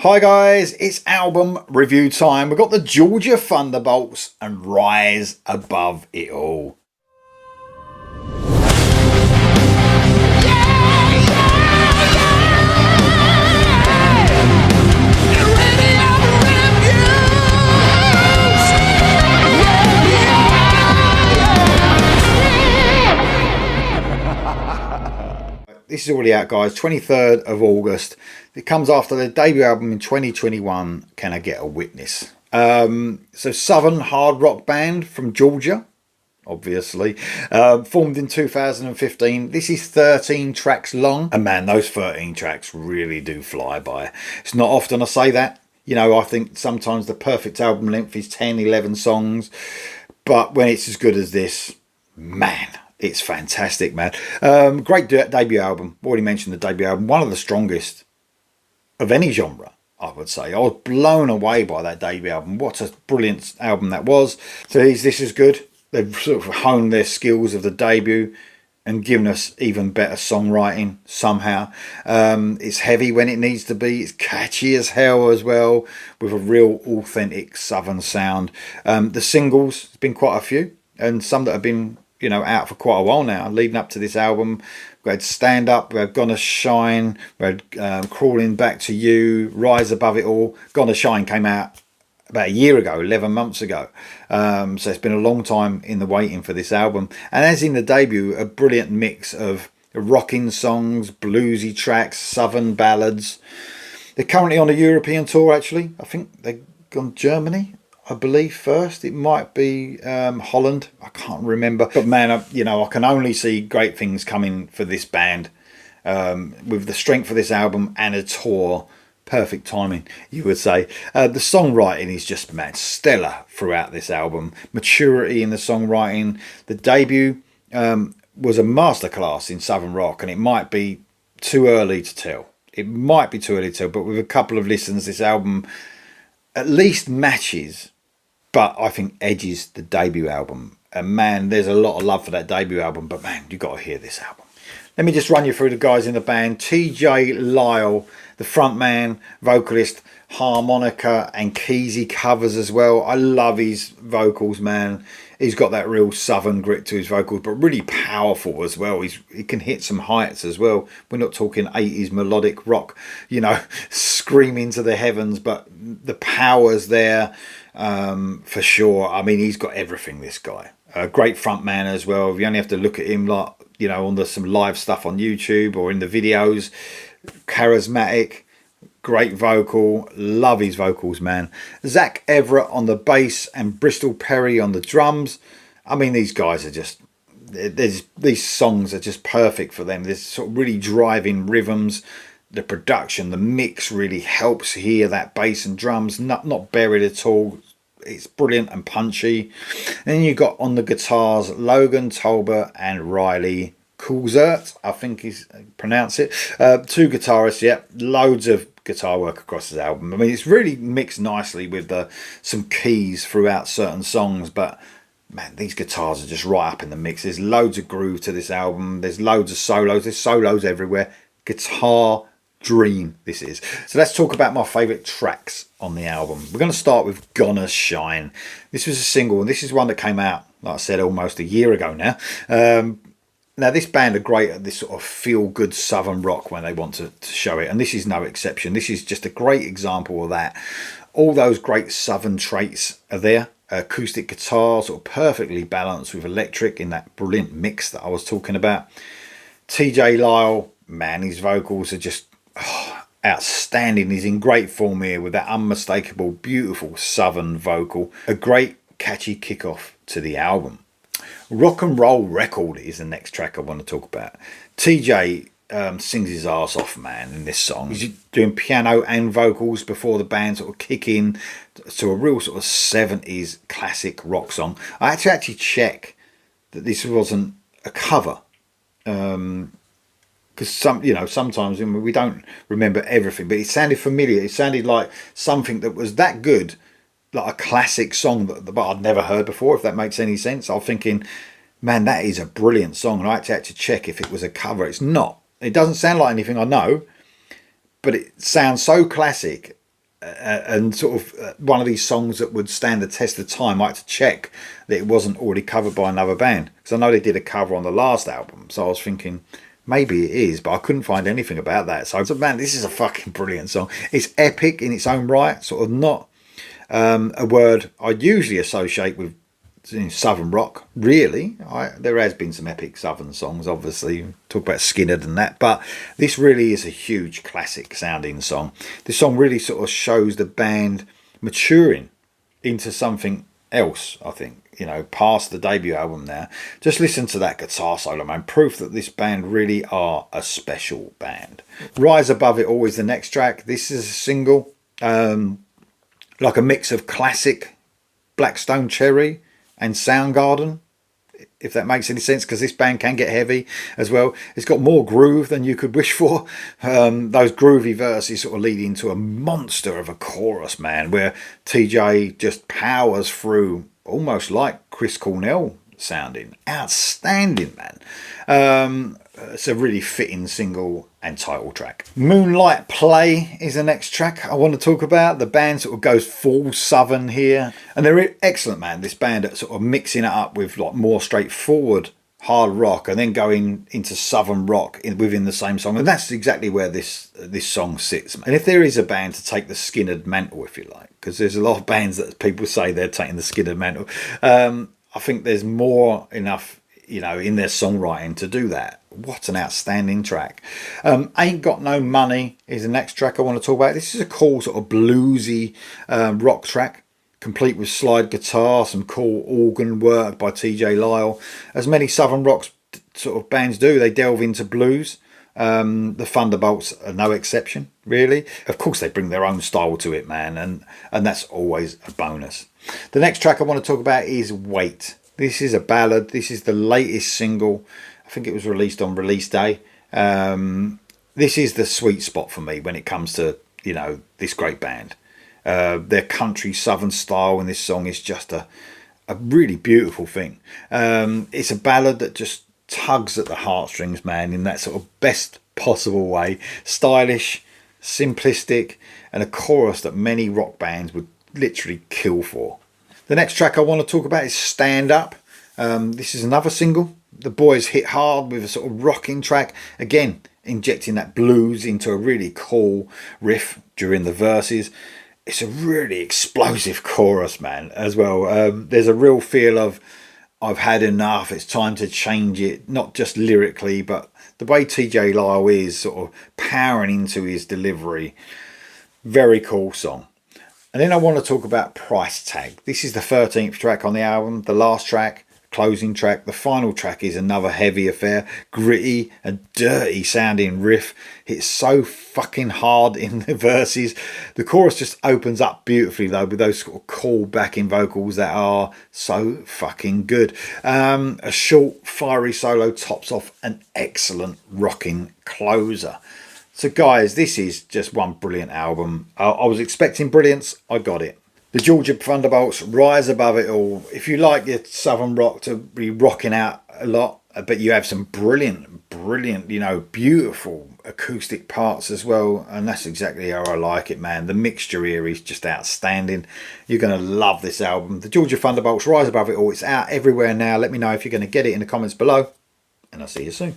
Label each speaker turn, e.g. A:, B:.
A: Hi guys, it's album review time. We've got the Georgia Thunderbolts and Rise Above It All. This is already out, guys. 23rd of August. It comes after their debut album in 2021, Can I Get a Witness? So Southern hard rock band from Georgia, obviously. Formed in 2015. This is 13 tracks long. And man, those 13 tracks really do fly by. It's not often I say that. You know, I think sometimes the perfect album length is 10, 11 songs. But when it's as good as this, man, it's fantastic, man. Great debut album. Already mentioned the debut album. One of the strongest of any genre, I would say. I was blown away by that debut album. What a brilliant album that was. So this is good. They've sort of honed their skills of the debut and given us even better songwriting somehow. It's heavy when it needs to be. It's catchy as hell as well, with a real authentic Southern sound. The singles, there's been quite a few, and some that have been, you know, out for quite a while now, leading up to this album. We had Stand Up, we had Gonna Shine, we had Crawling Back to You, Rise Above It All. Gonna Shine came out about a year ago, 11 months ago. So it's been a long time in the waiting for this album. And as in the debut, a brilliant mix of rocking songs, bluesy tracks, southern ballads. They're currently on a European tour, actually. I think they've gone Germany, I believe, first. It might be Holland. I can't remember. But man, you know, I can only see great things coming for this band. With the strength of this album and a tour, perfect timing, you would say. The songwriting is just, man, stellar throughout this album. Maturity in the songwriting. The debut was a masterclass in Southern rock, and it might be too early to tell. It might be too early to tell, but with a couple of listens, this album at least matches, but I think edges the debut album. And man, there's a lot of love for that debut album, but man, you got to hear this album. Let me just run you through the guys in the band. TJ Lyle, the frontman, vocalist, harmonica and keys he covers as well. I love his vocals, man. He's got that real southern grit to his vocals, but really powerful as well. He can hit some heights as well. We're not talking 80s melodic rock, you know, screaming to the heavens, but the power's there for sure. I mean, he's got everything, this guy. A great frontman as well. You only have to look at him, like, you know, on some live stuff on YouTube or in the videos. Charismatic, great vocal, love his vocals, man. Zach Everett on the bass and Bristol Perry on the drums. I mean, these guys are just, these songs are just perfect for them. There's sort of really driving rhythms. The production, the mix really helps hear that bass and drums, not buried at all. It's brilliant and punchy. And then you got on the guitars Logan Tolbert and Riley Coulzert, I think is pronounce it. Two guitarists, yeah, loads of guitar work across this album. I mean, it's really mixed nicely with some keys throughout certain songs, but man, these guitars are just right up in the mix. There's loads of groove to this album. There's loads of solos. There's solos everywhere. Guitar dream this is. So let's talk about my favourite tracks on the album. We're going to start with Gonna Shine. This was a single, and this is one that came out, like I said, almost a year ago now. Now, this band are great at this sort of feel-good southern rock when they want to show it, and this is no exception. This is just a great example of that. All those great southern traits are there. Acoustic guitar, sort of perfectly balanced with electric in that brilliant mix that I was talking about. TJ Lyle, man, his vocals are just outstanding. He's in great form here with that unmistakable, beautiful southern vocal. A great, catchy kickoff to the album. Rock and Roll Record is the next track I want to talk about. TJ sings his arse off, man, in this song. He's doing piano and vocals before the band sort of kick in to a real sort of 70s classic rock song. I had to actually check that this wasn't a cover. Because sometimes we don't remember everything, but it sounded familiar. It sounded like something that was that good, like a classic song that I'd never heard before, if that makes any sense. I'm thinking, man, that is a brilliant song, and I had to check if it was a cover. It's not. It doesn't sound like anything I know, but it sounds so classic and sort of one of these songs that would stand the test of time. I had to check that it wasn't already covered by another band, because I know they did a cover on the last album, so I was thinking maybe it is, but I couldn't find anything about that. So man, this is a fucking brilliant song. It's epic in its own right, sort of not a word I'd usually associate with southern rock, really. There has been some epic southern songs, obviously, talk about Skinner and that, but this really is a huge classic sounding song. This song really sort of shows the band maturing into something else, I think, you know, past the debut album now. Just listen to that guitar solo, man. Proof that this band really are a special band. Rise Above It All is the next track. This is a single, like a mix of classic Blackstone Cherry and Soundgarden, if that makes any sense, because this band can get heavy as well. It's got more groove than you could wish for. Those groovy verses sort of lead into a monster of a chorus, man, where TJ just powers through almost like Chris Cornell sounding. Outstanding, man. It's a really fitting single and title track. Moonlight Play is the next track I want to talk about. The band sort of goes full southern here, and they're excellent, man. This band at sort of mixing it up with like more straightforward hard rock and then going into southern rock within the same song, and that's exactly where this song sits, man. And if there is a band to take the Skinner mantle, if you like, because there's a lot of bands that people say they're taking the Skinner mantle, I think there's more enough, you know, in their songwriting to do that. What an outstanding track. Ain't Got No Money is the next track I want to talk about. This is a cool sort of bluesy rock track, complete with slide guitar, some cool organ work by TJ Lyle. As many southern rock sort of bands do, they delve into blues. The Thunderbolts are no exception, really. Of course, they bring their own style to it, man, and that's always a bonus. The next track I want to talk about is Wait. This is a ballad. This is the latest single. I think it was released on release day. This is the sweet spot for me when it comes to, you know, this great band. Their country southern style in this song is just a really beautiful thing. It's a ballad that just tugs at the heartstrings, man, in that sort of best possible way. Stylish, simplistic, and a chorus that many rock bands would literally kill for. The next track I want to talk about is Stand Up. This is another single. The boys hit hard with a sort of rocking track. Again, injecting that blues into a really cool riff during the verses. It's a really explosive chorus, man, as well. There's a real feel of, I've had enough, it's time to change it. Not just lyrically, but the way TJ Lyle is sort of powering into his delivery. Very cool song. And then I want to talk about Price Tag. This is the 13th track on the album, the last track, closing track. The final track is another heavy affair, gritty and dirty sounding riff. Hits so fucking hard in the verses. The chorus just opens up beautifully though, with those sort of cool backing vocals that are so fucking good. A short fiery solo tops off an excellent rocking closer. So guys, this is just one brilliant album. I was expecting brilliance, I got it. The Georgia Thunderbolts, Rise Above It All. If you like your southern rock to be rocking out a lot, but you have some brilliant, you know, beautiful acoustic parts as well, and that's exactly how I like it, man. The mixture here is just outstanding. You're going to love this album. The Georgia Thunderbolts, Rise Above It All. It's out everywhere now. Let me know if you're going to get it in the comments below, and I'll see you soon.